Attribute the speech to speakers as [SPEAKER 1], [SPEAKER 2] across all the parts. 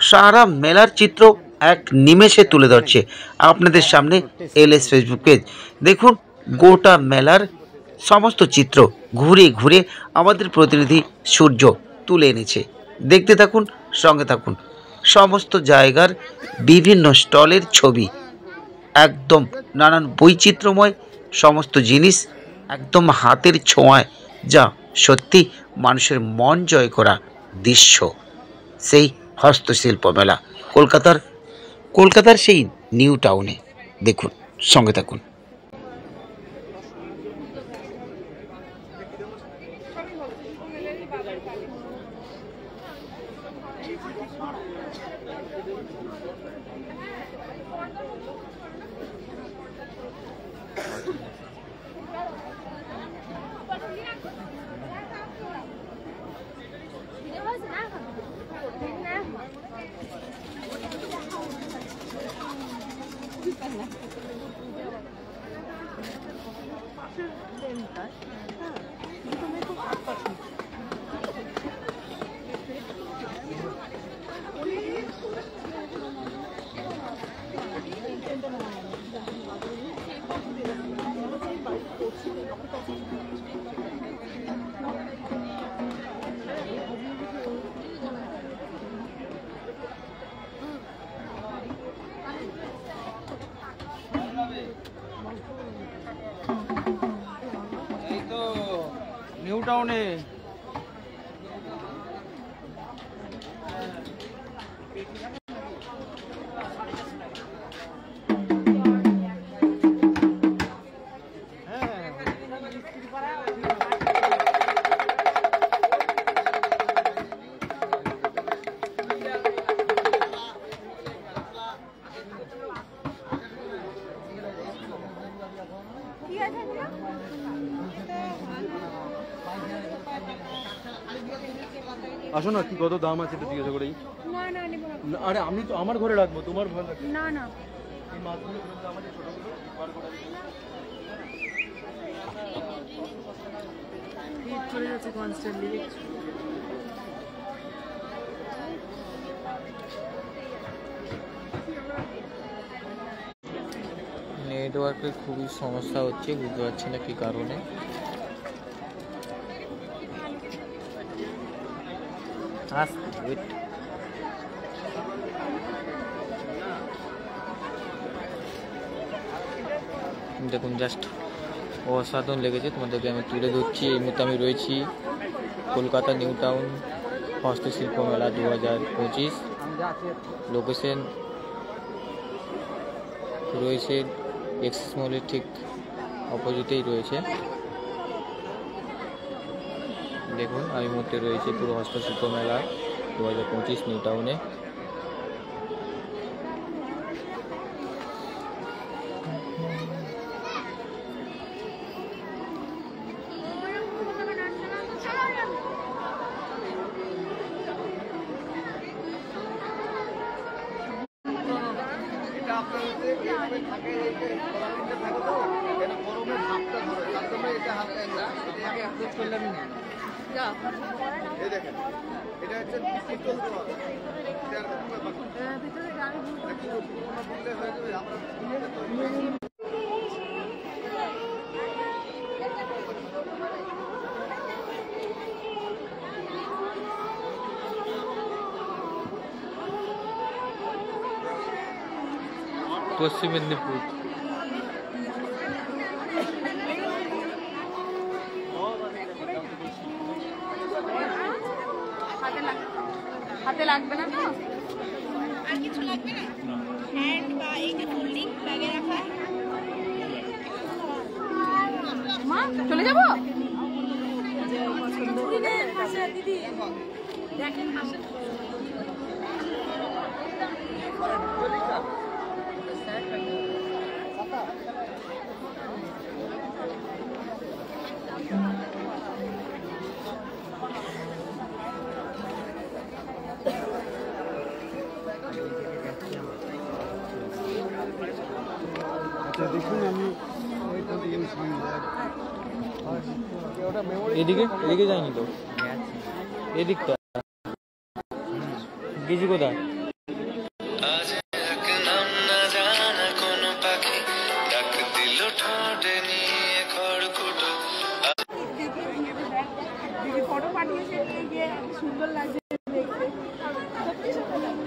[SPEAKER 1] সারা মেলার চিত্র এক নিমেষে তুলে ধরছে আপনাদের সামনে এলএস ফেসবুক পেজ। দেখুন গোটা মেলার সমস্ত চিত্র ঘুরে ঘুরে আমাদের প্রতিনিধি সূর্য তুলে এনেছে। দেখতে থাকুন, সঙ্গে থাকুন। সমস্ত জায়গার বিভিন্ন স্টলের ছবি, একদম নানান বৈচিত্র্যময় সমস্ত জিনিস একদম হাতের ছোঁয়ায়, যা সত্যি মানুষের মন জয় করা দৃশ্য। সেই হস্তশিল্প মেলা কলকাতার সেই নিউ টাউনে। দেখুন, সঙ্গে থাকুন।
[SPEAKER 2] নিউ টাউনে আসো না, কি কত দাম আছে এটা জিজ্ঞাসা করেই।
[SPEAKER 3] না না নেব না।
[SPEAKER 2] আরে আমি তো আমার ঘরে রাখবো, তোমার ভয় লাগে
[SPEAKER 3] না না।
[SPEAKER 2] এই মাছগুলো কিরকম দাম আছে ছোটগুলো বার করে দিই।
[SPEAKER 3] হিট চলে যাচ্ছে কনস্ট্যান্টলি।
[SPEAKER 4] নেটওয়ার্কের খুবই সমস্যা হচ্ছে, বুঝতে পারছি না কি কারণে। দেখুন, জাস্ট অসাধারণ লেগেছে, তোমাদেরকে আমি তুলে ধরছি। এই মুহূর্তে আমি রয়েছি কলকাতা নিউ টাউন হস্তশিল্প মেলা 2025। লোকেশন রয়েছে এক্সিস মলের ঠিক অপোজিটেই রয়েছে। দেখুন, আমি মুহূর্তে রয়েছে পুরো হস্তশিল্প মেলা 2025 নিউ টাউনে। পশ্চিম মেদিনীপুর।
[SPEAKER 3] হাতে লাগবে না তো? আর কিছু লাগবে না? হ্যান্ড বা এই যে ফোল্ডিং ব্যাগে রাখা। মা চলে যাব? পছন্দ করে পাশে দিদি দেখেন পাশে।
[SPEAKER 2] দেখুন আমি
[SPEAKER 4] এদিকে এদিকে যায়নি তো, এদিকটা গেছি কোথায়?
[SPEAKER 5] আজ এক নাম না জানা কোনো পাখি ডাক দিল ঠোঁটে নিয়ে খড়কুটো।
[SPEAKER 3] দিদি ফটো পাঠিয়েছে, এই যে সুন্দর লাগছে দেখতে, সত্যি সুন্দর লাগছে।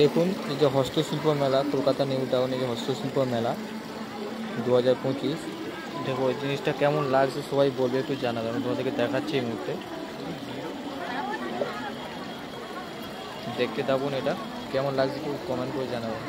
[SPEAKER 4] দেখুন এই যে হস্তশিল্প মেলা, কলকাতা নিউ টাউন, এই যে হস্তশিল্প মেলা 2025। দেখো এই জিনিসটা কেমন লাগছে সবাই বলবে, একটু জানাবে। আমি তোমাদেরকে দেখাচ্ছি এই মুহূর্তে, দেখতে থাকুন। এটা কেমন লাগছে একটু কমেন্ট করে জানাবেন।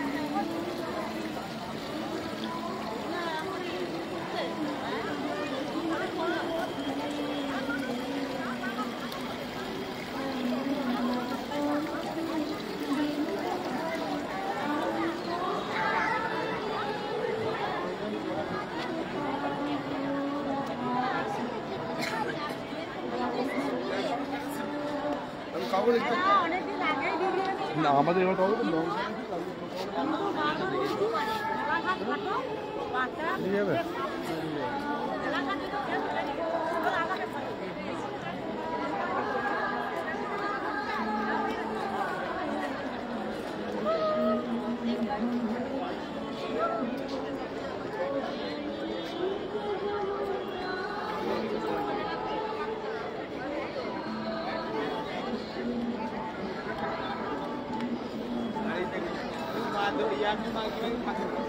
[SPEAKER 3] অনেকদিন আগেই দিদি
[SPEAKER 2] না আমাদের এবার কাগজ নিয়ে যাবে।
[SPEAKER 6] यार